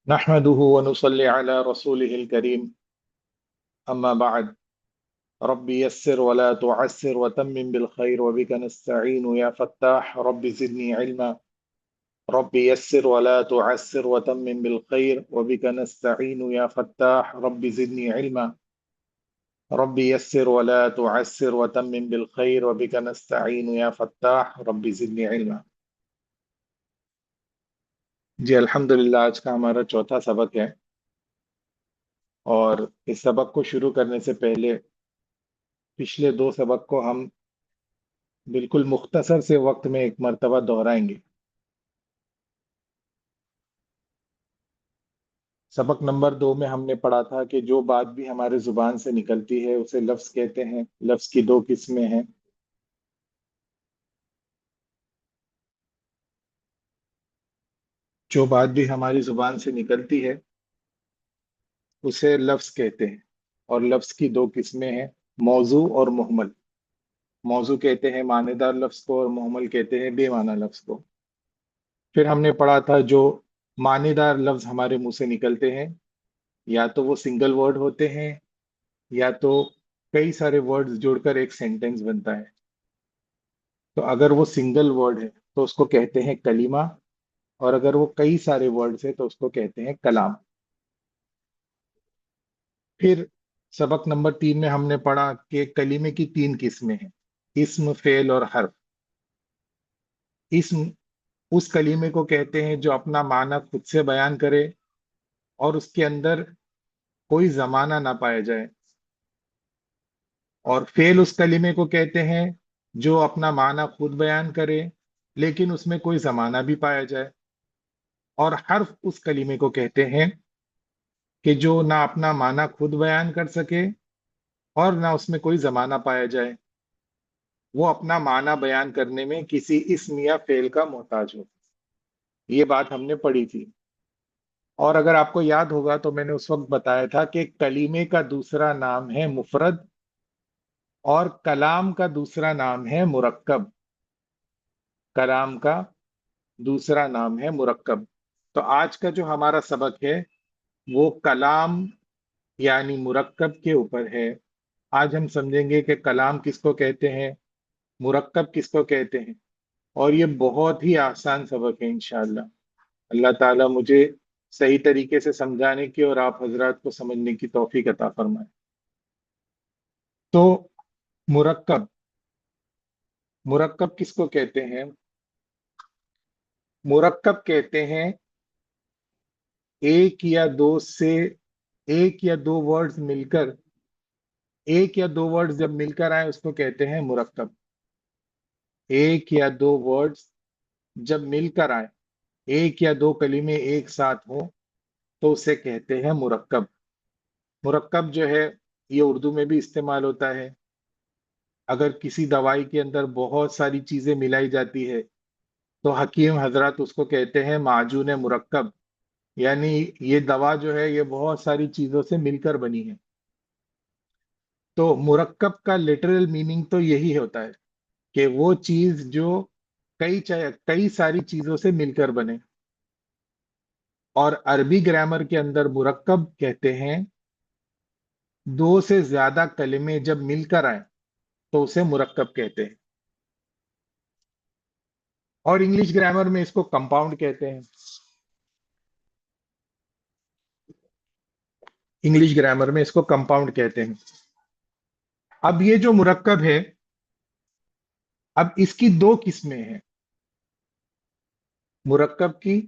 نحمده ونصلي على رسوله الكريم أما بعد رب يسر ولا تعسر وتمم بالخير وبك نستعين يا فتاح رب زدني علما رب يسر ولا تعسر وتمم بالخير وبك نستعين يا فتاح رب زدني علما رب يسر ولا تعسر وتمم بالخير وبك نستعين يا فتاح رب زدني علما جی الحمدللہ آج کا ہمارا چوتھا سبق ہے اور اس سبق کو شروع کرنے سے پہلے پچھلے دو سبق کو ہم بالکل مختصر سے وقت میں ایک مرتبہ دہرائیں گے۔ سبق نمبر 2 میں ہم نے پڑھا تھا کہ جو بات بھی ہمارے زبان سے نکلتی ہے اسے لفظ کہتے ہیں۔ لفظ کی دو قسمیں ہیں، جو بات بھی ہماری زبان سے نکلتی ہے اسے لفظ کہتے ہیں، اور لفظ کی دو قسمیں ہیں، موضوع اور محمل۔ موضوع کہتے ہیں معنی دار لفظ کو، اور محمل کہتے ہیں بے معنی لفظ کو۔ پھر ہم نے پڑھا تھا جو معنی دار لفظ ہمارے منہ سے نکلتے ہیں یا تو وہ سنگل ورڈ ہوتے ہیں یا تو کئی سارے ورڈز جوڑ کر ایک سینٹنس بنتا ہے۔ تو اگر وہ سنگل ورڈ ہے تو اس کو کہتے ہیں کلمہ، اور اگر وہ کئی سارے ورڈز ہے تو اس کو کہتے ہیں کلام۔ پھر سبق نمبر 3 میں ہم نے پڑھا کہ کلمے کی 3 قسمیں ہیں، اسم، فعل اور حرف۔ اسم اس کلمے کو کہتے ہیں جو اپنا معنی خود سے بیان کرے اور اس کے اندر کوئی زمانہ نہ پایا جائے، اور فعل اس کلمے کو کہتے ہیں جو اپنا معنی خود بیان کرے لیکن اس میں کوئی زمانہ بھی پایا جائے، اور حرف اس کلمے کو کہتے ہیں کہ جو نہ اپنا معنی خود بیان کر سکے اور نہ اس میں کوئی زمانہ پایا جائے، وہ اپنا معنی بیان کرنے میں کسی اسم یا فعل کا محتاج ہو۔ یہ بات ہم نے پڑھی تھی، اور اگر آپ کو یاد ہوگا تو میں نے اس وقت بتایا تھا کہ کلمے کا دوسرا نام ہے مفرد اور کلام کا دوسرا نام ہے مرکب۔ کلام کا دوسرا نام ہے مرکب۔ تو آج کا جو ہمارا سبق ہے وہ کلام یعنی مرکب کے اوپر ہے۔ آج ہم سمجھیں گے کہ کلام کس کو کہتے ہیں، مرکب کس کو کہتے ہیں، اور یہ بہت ہی آسان سبق ہے انشاءاللہ۔ اللہ تعالیٰ مجھے صحیح طریقے سے سمجھانے کی اور آپ حضرات کو سمجھنے کی توفیق عطا فرمائے۔ تو مرکب، مرکب کس کو کہتے ہیں؟ مرکب کہتے ہیں ایک یا دو ورڈز مل کر، ایک یا دو ورڈز جب مل کر آئے اس کو کہتے ہیں مرکب۔ ایک یا دو ورڈز جب مل کر آئے، ایک یا دو کلمے ایک ساتھ ہوں تو اسے کہتے ہیں مرکب۔ مرکب جو ہے یہ اردو میں بھی استعمال ہوتا ہے۔ اگر کسی دوائی کے اندر بہت ساری چیزیں ملائی جاتی ہے تو حکیم حضرات اس کو کہتے ہیں معجون مرکب، یعنی یہ دوا جو ہے یہ بہت ساری چیزوں سے مل کر بنی ہے۔ تو مرکب کا لٹرل میننگ تو یہی ہوتا ہے کہ وہ چیز جو کئی ساری چیزوں سے مل کر بنے، اور عربی گرامر کے اندر مرکب کہتے ہیں دو سے زیادہ کلمے جب مل کر آئیں تو اسے مرکب کہتے ہیں، اور انگلش گرامر میں اس کو کمپاؤنڈ کہتے ہیں۔ انگلش گرامر میں اس کو کمپاؤنڈ کہتے ہیں۔ اب یہ جو مرکب ہے، اب اس کی دو قسمیں ہیں، مرکب کی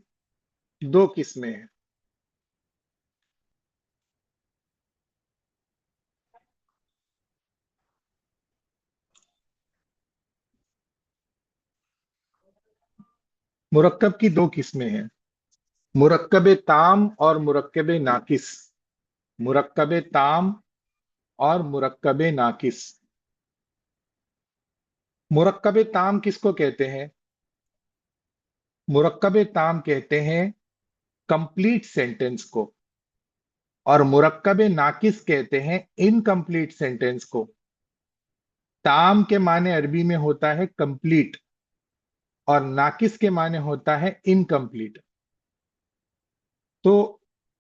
دو قسمیں ہیں۔ مرکب کی دو قسمیں ہیں، مرکب تام اور مرکب ناقص۔ مرکب تام اور مرکب ناقص۔ مرکب تام کس کو کہتے ہیں؟ مرکب تام کہتے ہیں کمپلیٹ سینٹنس کو، اور مرکب ناقص کہتے ہیں انکمپلیٹ سینٹنس کو۔ تام کے معنی عربی میں ہوتا ہے کمپلیٹ، اور ناقص کے معنی ہوتا ہے انکمپلیٹ۔ تو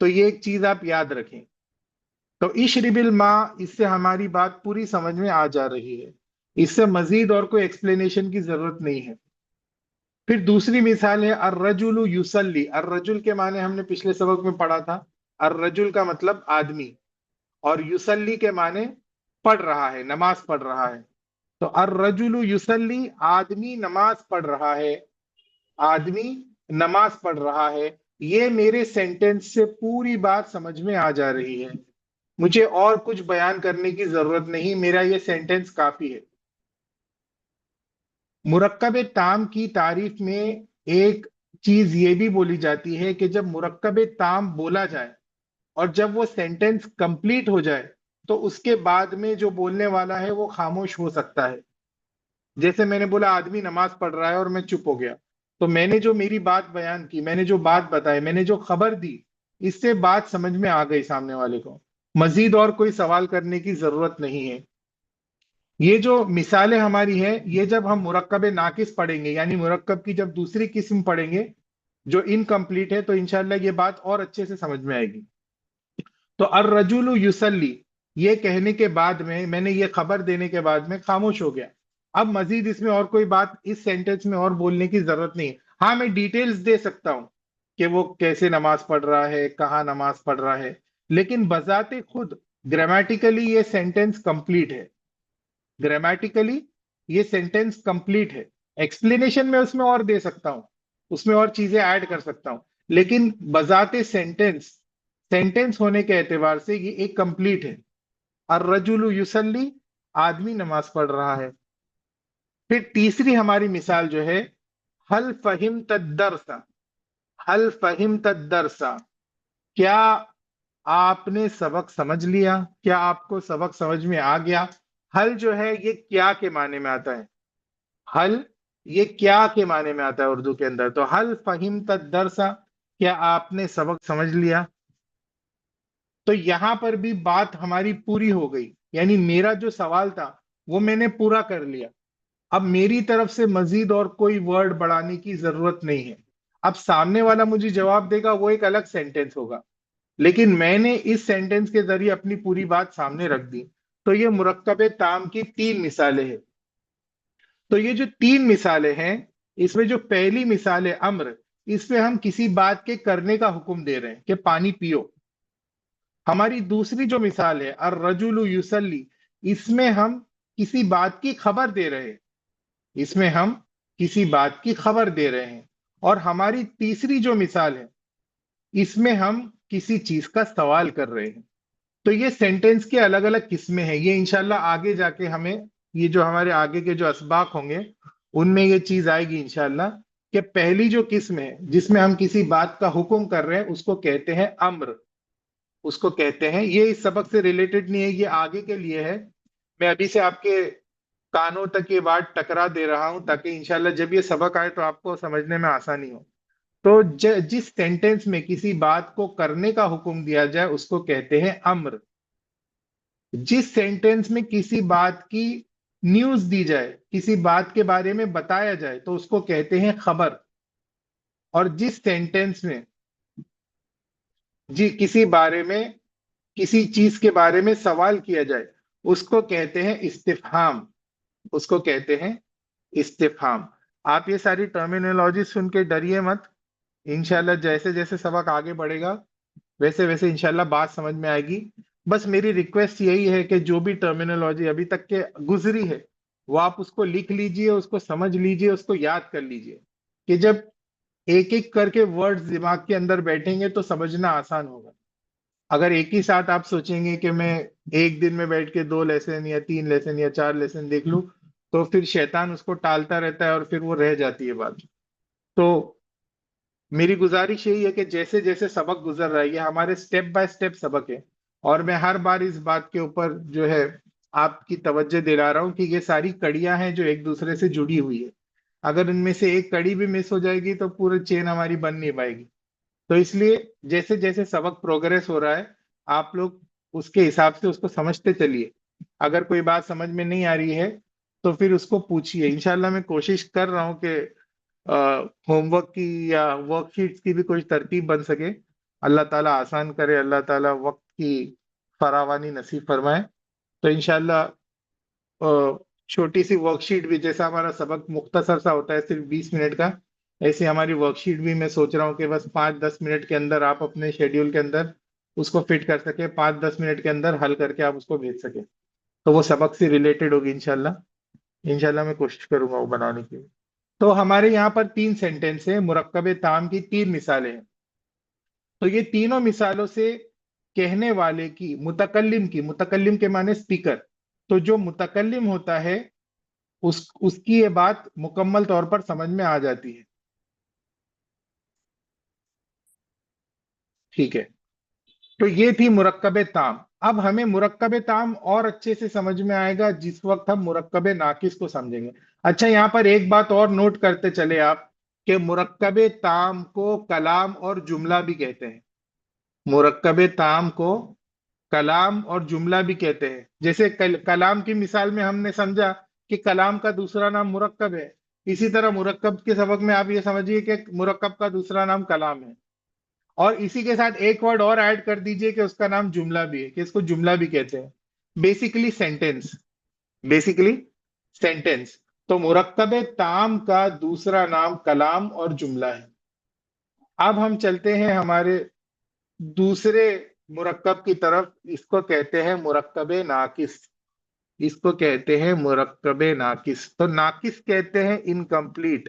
تو یہ ایک چیز آپ یاد رکھیں. تو اشرب الماء، اس سے ہماری بات پوری سمجھ میں آ جا رہی ہے. اس سے مزید اور کوئی ایکسپلینیشن کی ضرورت نہیں ہے. پھر دوسری مثال ہے الرجل یصلی. الرجل کے معنی ہم نے پچھلے سبق میں پڑھا تھا. الرجل کا مطلب آدمی، اور یصلی کے معنی پڑھ رہا ہے، نماز پڑھ رہا ہے. تو الرجل یصلی، آدمی نماز پڑھ رہا ہے. آدمی نماز پڑھ رہا ہے. یہ میرے سینٹینس سے پوری بات سمجھ میں آ جا رہی ہے. مجھے اور کچھ بیان کرنے کی ضرورت نہیں، میرا یہ سینٹینس کافی ہے. مرکب تام کی تعریف میں ایک چیز یہ بھی بولی جاتی ہے کہ جب مرکب تام بولا جائے اور جب وہ سینٹینس کمپلیٹ ہو جائے تو اس کے بعد میں جو بولنے والا ہے وہ خاموش ہو سکتا ہے. جیسے میں نے بولا آدمی نماز پڑھ رہا ہے اور میں چپ ہو گیا، تو میں نے جو میری بات بیان کی، میں نے جو بات بتائی، میں نے جو خبر دی، اس سے بات سمجھ میں آ گئی سامنے والے کو. مزید اور کوئی سوال کرنے کی ضرورت نہیں ہے. یہ جو مثالیں ہماری ہیں، یہ جب ہم مرکب ناقص پڑھیں گے، یعنی مرکب کی جب دوسری قسم پڑھیں گے جو انکمپلیٹ ہے، تو انشاءاللہ یہ بات اور اچھے سے سمجھ میں آئے گی. تو الرجل یصلی، یہ کہنے کے بعد میں نے یہ خبر دینے کے بعد میں خاموش ہو گیا. اب مزید اس میں اور کوئی بات اس سینٹینس میں اور بولنے کی ضرورت نہیں ہے. ہاں، میں ڈیٹیلز دے سکتا ہوں کہ وہ کیسے نماز پڑھ رہا ہے، کہاں نماز پڑھ رہا ہے، لیکن بذات خود گرامیٹیکلی یہ سینٹینس کمپلیٹ ہے. گرامیٹیکلی یہ سینٹینس کمپلیٹ ہے. ایکسپلینیشن میں اس میں اور دے سکتا ہوں، اس میں اور چیزیں ایڈ کر سکتا ہوں، لیکن بذات سینٹینس، سینٹینس ہونے کے اعتبار سے یہ ایک کمپلیٹ ہے. الرجل یصلی، آدمی نماز پڑھ رہا ہے. پھر تیسری ہماری مثال جو ہے، حل فہمت الدرس. حل فہمت الدرس، کیا آپ نے سبق سمجھ لیا؟ کیا آپ کو سبق سمجھ میں آ گیا؟ حل جو ہے یہ کیا کے معنی میں آتا ہے. حل یہ کیا کے معنی میں آتا ہے اردو کے اندر. تو حل فہمت الدرس، کیا آپ نے سبق سمجھ لیا؟ تو یہاں پر بھی بات ہماری پوری ہو گئی، یعنی میرا جو سوال تھا وہ میں نے پورا کر لیا. اب میری طرف سے مزید اور کوئی ورڈ بڑھانے کی ضرورت نہیں ہے. اب سامنے والا مجھے جواب دے گا، وہ ایک الگ سینٹینس ہوگا، لیکن میں نے اس سینٹینس کے ذریعے اپنی پوری بات سامنے رکھ دی. تو یہ مرکب تام کی 3 مثالیں ہیں. تو یہ جو 3 مثالیں ہیں، اس میں جو پہلی مثال ہے امر، اس میں ہم کسی بات کے کرنے کا حکم دے رہے ہیں کہ پانی پیو. ہماری دوسری جو مثال ہے الرجل یصلی، اس میں ہم کسی بات کی خبر دے رہے ہیں. اس میں ہم کسی بات کی خبر دے رہے ہیں. اور ہماری تیسری جو مثال ہے، اس میں ہم کسی چیز کا سوال کر رہے ہیں. تو یہ سینٹینس کے الگ الگ قسمیں ہیں. یہ انشاءاللہ آگے جا کے ہمیں، یہ جو ہمارے آگے کے جو اسباق ہوں گے ان میں یہ چیز آئے گی انشاءاللہ، کہ پہلی جو قسم ہے جس میں ہم کسی بات کا حکم کر رہے ہیں اس کو کہتے ہیں امر. اس کو کہتے ہیں، یہ اس سبق سے ریلیٹڈ نہیں ہے، یہ آگے کے لیے ہے. میں ابھی سے آپ کے کانوں تک یہ بات ٹکرا دے رہا ہوں تاکہ انشاءاللہ جب یہ سبق آئے تو آپ کو سمجھنے میں آسانی ہو. تو جس سینٹینس میں کسی بات کو کرنے کا حکم دیا جائے اس کو کہتے ہیں امر. جس سینٹینس میں کسی بات کی نیوز دی جائے، کسی بات کے بارے میں بتایا جائے، تو اس کو کہتے ہیں خبر. اور جس سینٹینس میں کسی بارے میں، کسی چیز کے بارے میں سوال کیا جائے اس کو کہتے ہیں استفہام. اس کو کہتے ہیں استفہام. آپ یہ ساری ٹرمینالوجی سن کے ڈریے مت. انشاءاللہ جیسے جیسے سبق آگے بڑھے گا ویسے ویسے انشاءاللہ بات سمجھ میں آئے گی. بس میری ریکویسٹ یہی ہے کہ جو بھی ٹرمینالوجی ابھی تک کے گزری ہے وہ آپ اس کو لکھ لیجئے، اس کو سمجھ لیجئے، اس کو یاد کر لیجئے، کہ جب ایک ایک کر کے ورڈز دماغ کے اندر بیٹھیں گے تو سمجھنا آسان ہوگا. اگر ایک ہی ساتھ آپ سوچیں گے کہ میں ایک دن میں بیٹھ کے 2 لیسن یا 3 لیسن یا 4 لیسن دیکھ لوں، تو پھر شیطان اس کو ٹالتا رہتا ہے اور پھر وہ رہ جاتی ہے بات. تو میری گزارش یہی ہے کہ جیسے جیسے سبق گزر رہا ہے، یہ ہمارے سٹیپ بائی سٹیپ سبق ہے، اور میں ہر بار اس بات کے اوپر جو ہے آپ کی توجہ دلا رہا ہوں کہ یہ ساری کڑیاں ہیں جو ایک دوسرے سے جڑی ہوئی ہے. اگر ان میں سے ایک کڑی بھی مس ہو جائے گی تو پورے چین ہماری بن نہیں پائے گی. تو اس لیے جیسے جیسے سبق پروگریس ہو رہا ہے آپ لوگ اس کے حساب سے اس کو سمجھتے چلیے. اگر کوئی بات سمجھ میں نہیں آ رہی ہے تو پھر اس کو پوچھیے. انشاءاللہ میں کوشش کر رہا ہوں کہ ہوم ورک کی یا ورک شیٹس کی بھی کوئی ترتیب بن سکے. اللہ تعالیٰ آسان کرے، اللہ تعالیٰ وقت کی فراوانی نصیب فرمائے. تو انشاءاللہ چھوٹی سی ورک شیٹ بھی، جیسا ہمارا سبق مختصر سا ہوتا ہے صرف 20 منٹ کا، ایسے ہماری ورک شیٹ بھی میں سوچ رہا ہوں کہ بس 5-10 منٹ کے اندر آپ اپنے شیڈیول کے اندر اس کو فٹ کر سکے، 5-10 منٹ کے اندر حل کر کے آپ اس کو بھیج سکیں، تو وہ سبق سے ریلیٹڈ ہوگی انشاءاللہ. انشاءاللہ میں کوشش کروں گا وہ بنانے کی. تو ہمارے یہاں پر 3 سینٹنس ہیں، مرکب تام کی 3 مثالیں ہیں. تو یہ تینوں مثالوں سے کہنے والے کی، متکلم کے معنی اسپیکر، تو جو متکلم ہوتا ہے اس کی یہ بات مکمل طور پر سمجھ میں آ جاتی ہے. ٹھیک ہے، تو یہ تھی مرکب تام. اب ہمیں مرکب تام اور اچھے سے سمجھ میں آئے گا جس وقت ہم مرکب ناقص کو سمجھیں گے. اچھا، یہاں پر ایک بات اور نوٹ کرتے چلے آپ، کہ مرکب تام کو کلام اور جملہ بھی کہتے ہیں. مرکب تام کو کلام اور جملہ بھی کہتے ہیں. جیسے کلام کی مثال میں ہم نے سمجھا کہ کلام کا دوسرا نام مرکب ہے، اسی طرح مرکب کے سبق میں آپ یہ سمجھیے کہ مرکب کا دوسرا نام کلام ہے. اور اسی کے ساتھ ایک ورڈ اور ایڈ کر دیجئے کہ اس کا نام جملہ بھی ہے، کہ اس کو جملہ بھی کہتے ہیں. Basically sentence, basically sentence. تو مرکب تام کا دوسرا نام کلام اور جملہ ہے. اب ہم چلتے ہیں ہمارے دوسرے مرکب کی طرف. اس کو کہتے ہیں مرکب ناقص. اس کو کہتے ہیں مرکب ناقص. تو ناقص کہتے ہیں انکمپلیٹ،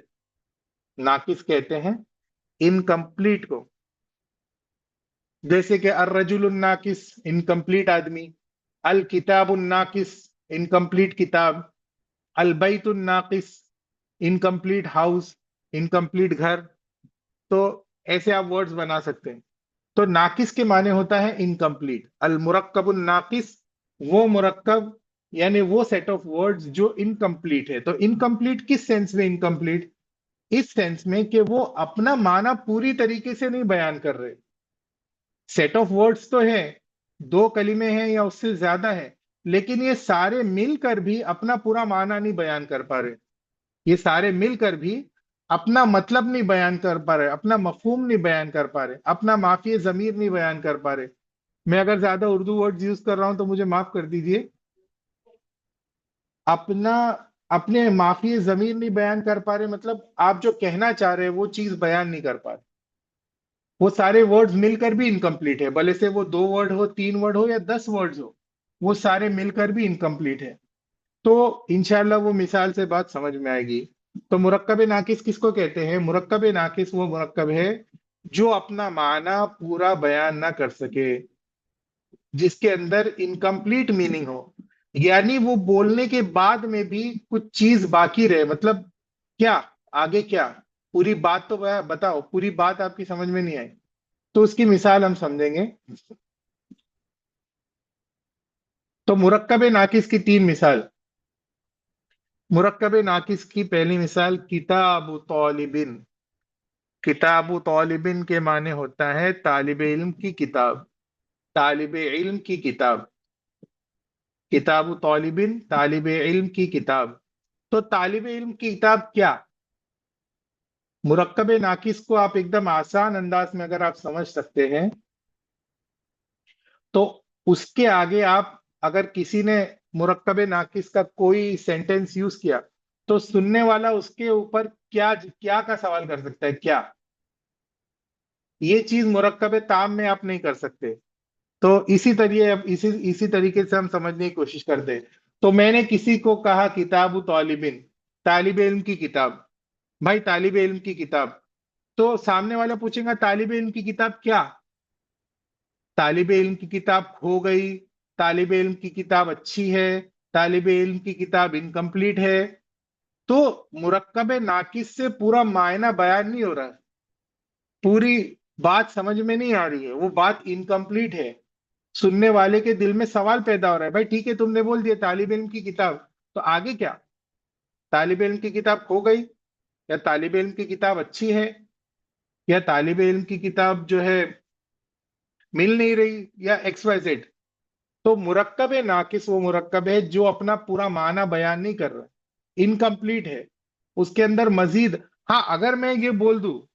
ناقص کہتے ہیں انکمپلیٹ کو. جیسے کہ الرجل الناقص، انکمپلیٹ آدمی. الکتاب الناقص، انکمپلیٹ کتاب. البیت الناقص، انکمپلیٹ ہاؤس، انکمپلیٹ گھر. تو ایسے آپ ورڈز بنا سکتے ہیں. تو ناقص کے معنی ہوتا ہے انکمپلیٹ. المرکب الناقص وہ مرکب، یعنی وہ سیٹ آف ورڈز جو انکمپلیٹ ہے. تو انکمپلیٹ کس سینس میں انکمپلیٹ؟ اس سینس میں کہ وہ اپنا معنی پوری طریقے سے نہیں بیان کر رہے. سیٹ آف ورڈز تو ہے، 2 کلمے ہیں یا اس سے زیادہ ہے، لیکن یہ سارے مل کر بھی اپنا پورا معنی نہیں بیان کر پا رہے. یہ سارے مل کر بھی اپنا مطلب نہیں بیان کر پا رہے، اپنا مفہوم نہیں بیان کر پا رہے، اپنا مافی ضمیر نہیں بیان کر پا رہے. میں اگر زیادہ اردو ورڈز یوز کر رہا ہوں تو مجھے معاف کر دیجئے. اپنا اپنے مافی ضمیر نہیں بیان کر پا رہے، مطلب آپ جو کہنا چاہ رہے وہ چیز بیان نہیں کر پا رہے. وہ سارے ورڈز مل کر بھی انکمپلیٹ ہے، بھلے سے وہ 2 ورڈ ہو، 3 ورڈ ہو یا 10 ورڈز ہو، وہ سارے مل کر بھی انکمپلیٹ ہے. تو انشاءاللہ وہ مثال سے بات سمجھ میں آئے گی. تو مرکب ناقص کس کو کہتے ہیں؟ مرکب ناقص وہ مرکب ہے جو اپنا معنی پورا بیان نہ کر سکے، جس کے اندر انکمپلیٹ میننگ ہو. یعنی وہ بولنے کے بعد میں بھی کچھ چیز باقی رہے. مطلب کیا؟ آگے کیا؟ پوری بات تو بتاؤ، پوری بات آپ کی سمجھ میں نہیں آئی. تو اس کی مثال ہم سمجھیں گے. تو مرکب ناقص کی 3 مثال. مرکب ناقص کی پہلی مثال کتاب طالبن. کتاب طالبن کے معنی ہوتا ہے طالب علم کی کتاب، طالب علم کی کتاب. کتاب طالبن، طالب علم کی کتاب. تو طالب علم کی کتاب کیا؟ مرکب ناقص کو آپ ایک دم آسان انداز میں اگر آپ سمجھ سکتے ہیں تو اس کے آگے آپ اگر کسی نے مرکب ناقص کا کوئی سینٹینس یوز کیا تو سننے والا اس کے اوپر کیا کیا کا سوال کر سکتا ہے؟ کیا؟ یہ چیز مرکب تام میں آپ نہیں کر سکتے. تو اسی طریقے سے ہم سمجھنے کی کوشش کرتے ہیں. تو میں نے کسی کو کہا کتاب طالبن، طالب علم کی کتاب. بھائی طالب علم کی کتاب. تو سامنے والا پوچھے گا طالب علم کی کتاب کیا؟ طالب علم کی کتاب کھو گئی، طالب علم کی کتاب اچھی ہے، طالب علم کی کتاب انکمپلیٹ ہے. تو مرکب ناقص سے پورا معنی بیان نہیں ہو رہا، پوری بات سمجھ میں نہیں آ رہی ہے، وہ بات انکمپلیٹ ہے. سننے والے کے دل میں سوال پیدا ہو رہا ہے، بھائی ٹھیک ہے تم نے بول دیا طالب علم کی کتاب، تو آگے کیا؟ طالب علم کی کتاب کھو گئی، یا طالب علم کی کتاب اچھی ہے، یا طالب علم کی کتاب جو ہے مل نہیں رہی، یا ایکس وائی زیڈ. تو مرکب ناقص وہ مرکب ہے جو اپنا پورا معنی بیان نہیں کر رہا، انکمپلیٹ ہے. اس کے اندر مزید، ہاں اگر میں یہ بول دوں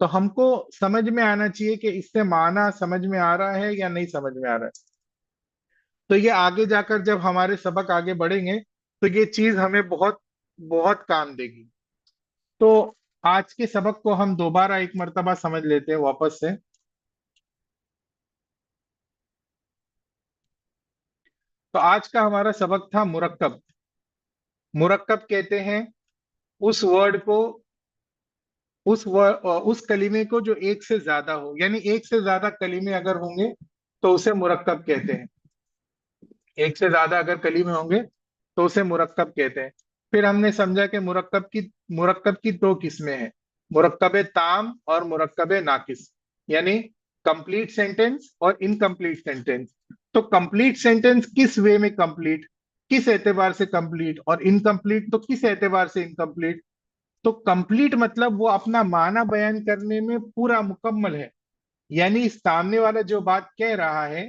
تو ہم کو سمجھ میں آنا چاہیے کہ اس سے معنی سمجھ میں آ رہا ہے یا نہیں سمجھ میں آ رہا ہے. تو یہ آگے جا کر جب ہمارے سبق آگے بڑھیں گے تو یہ چیز ہمیں بہت بہت کام دے گی. تو آج کے سبق کو ہم دوبارہ ایک مرتبہ سمجھ لیتے ہیں واپس سے. تو آج کا ہمارا سبق تھا مرکب. مرکب کہتے ہیں اس ورڈ کو، اس کلمے کو جو ایک سے زیادہ ہو، یعنی ایک سے زیادہ کلمے اگر ہوں گے تو اسے مرکب کہتے ہیں. ایک سے زیادہ اگر کلمے ہوں گے تو اسے مرکب کہتے ہیں. پھر ہم نے سمجھا کہ مرکب کی دو قسمیں ہیں، مرکب تام اور مرکب ناقص، یعنی کمپلیٹ سینٹینس اور انکمپلیٹ سینٹینس. تو کمپلیٹ سینٹینس کس وے میں کمپلیٹ، کس اعتبار سے کمپلیٹ، اور انکمپلیٹ تو کس اعتبار سے انکمپلیٹ. تو کمپلیٹ مطلب وہ اپنا معنی بیان کرنے میں پورا مکمل ہے، یعنی سامنے والا جو بات کہہ رہا ہے،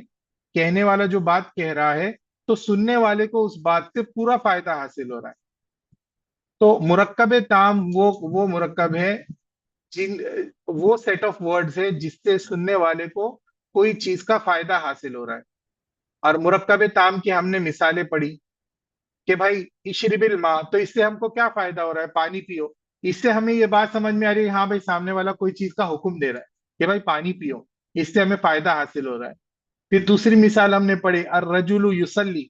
کہنے والا جو بات کہہ رہا ہے، تو سننے والے کو اس بات سے پورا فائدہ حاصل ہو رہا ہے. تو مرکب تام وہ مرکب ہے، جن وہ سیٹ آف ورڈز ہے جس سے سننے والے کو کوئی چیز کا فائدہ حاصل ہو رہا ہے. اور مرکب تام کی ہم نے مثالیں پڑھی کہ بھائی اشرب الماء، تو اس سے ہم کو کیا فائدہ ہو رہا ہے، پانی پیو. اس سے ہمیں یہ بات سمجھ میں آ رہی ہے ہاں بھائی سامنے والا کوئی چیز کا حکم دے رہا ہے کہ بھائی پانی پیو، اس سے ہمیں فائدہ حاصل ہو رہا ہے. پھر دوسری مثال ہم نے پڑھی الرجل یصلی،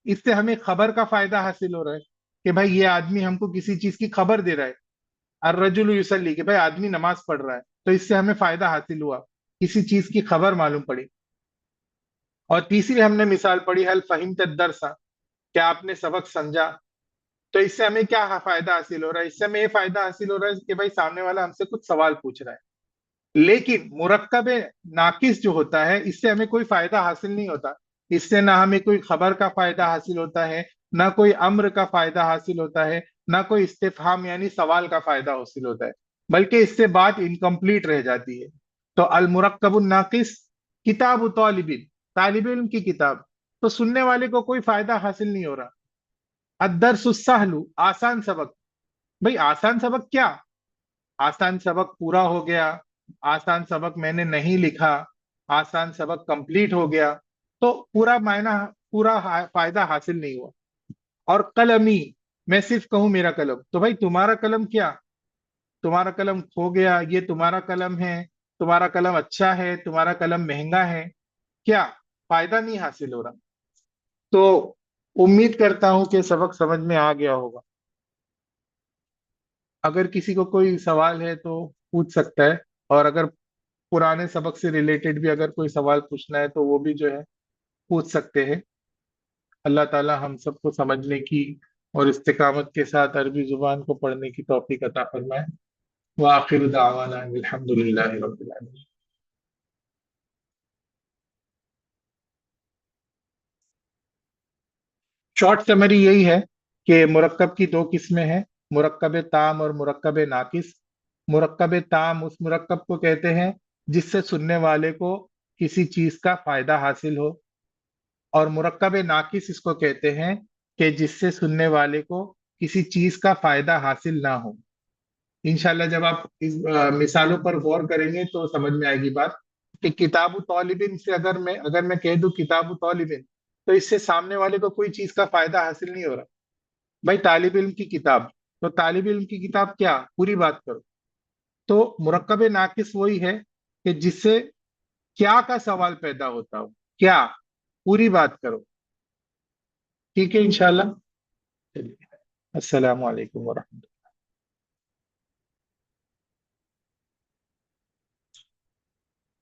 اس سے ہمیں خبر کا فائدہ حاصل ہو رہا ہے کہ بھائی یہ آدمی ہم کو کسی چیز کی خبر دے رہا ہے. الرجل یصلی کہ بھائی آدمی نماز پڑھ رہا ہے، تو اس سے ہمیں فائدہ حاصل ہوا، کسی چیز کی خبر معلوم پڑی. اور تیسری ہم نے مثال پڑھی هل فهمت الدرس، کیا آپ نے سبق سمجھا. تو اس سے ہمیں کیا فائدہ حاصل ہو رہا ہے، اس سے ہمیں یہ فائدہ حاصل ہو رہا ہے کہ بھائی سامنے والا ہم سے کچھ سوال پوچھ رہا ہے. لیکن مرکب ناقص جو ہوتا ہے اس سے ہمیں کوئی فائدہ حاصل نہیں ہوتا. اس سے نہ ہمیں کوئی خبر کا فائدہ حاصل ہوتا ہے، نہ کوئی امر کا فائدہ حاصل ہوتا ہے، نہ کوئی استفہام یعنی سوال کا فائدہ حاصل ہوتا ہے، بلکہ اس سے بات انکمپلیٹ رہ جاتی ہے. تو المرکب الناقص کتاب طالب، طالب علم کی کتاب، تو سننے والے کو کوئی فائدہ حاصل نہیں ہو رہا. الدرس السہل، آسان سبق. بھئی آسان سبق کیا، آسان سبق پورا ہو گیا، آسان سبق میں نے نہیں لکھا، آسان سبق کمپلیٹ ہو گیا، تو پورا معنی، پورا فائدہ حاصل نہیں ہوا. اور قلمی، میں صرف کہوں میرا قلم، تو بھائی تمہارا قلم کیا، تمہارا قلم کھو گیا، یہ تمہارا قلم ہے، تمہارا قلم اچھا ہے، تمہارا قلم مہنگا ہے، کیا فائدہ نہیں حاصل ہو رہا. تو امید کرتا ہوں کہ سبق سمجھ میں آ گیا ہوگا. اگر کسی کو کوئی سوال ہے تو پوچھ سکتا ہے، اور اگر پرانے سبق سے ریلیٹڈ بھی اگر کوئی سوال پوچھنا ہے تو وہ بھی جو ہے پوچھ سکتے ہیں. اللہ تعالی ہم سب کو سمجھنے کی اور استقامت کے ساتھ عربی زبان کو پڑھنے کی توفیق عطا فرمائے. وآخر دعوانا ان الحمد للہ رب العالمین. شارٹ سمری یہی ہے کہ مرکب کی دو قسمیں ہیں، مرکب تام اور مرکب ناقص. مرکب تام اس مرکب کو کہتے ہیں جس سے سننے والے کو کسی چیز کا فائدہ حاصل ہو، اور مرکب ناقص اس کو کہتے ہیں کہ جس سے سننے والے کو کسی چیز کا فائدہ حاصل نہ ہو. انشاءاللہ جب آپ اس مثالوں پر غور کریں گے تو سمجھ میں آئے گی بات کہ کتاب طالبین سے اگر میں کہہ دوں کتاب طالبین، تو اس سے سامنے والے کو کوئی چیز کا فائدہ حاصل نہیں ہو رہا. بھائی طالب علم کی کتاب، تو طالب علم کی کتاب کیا، پوری بات کرو. تو مرکب ناقص وہی ہے کہ جس سے کیا کا سوال پیدا ہوتا ہو، کیا، پوری بات کرو. ٹھیک ہے انشاءاللہ. چلیے، السلام علیکم ورحمۃ اللہ.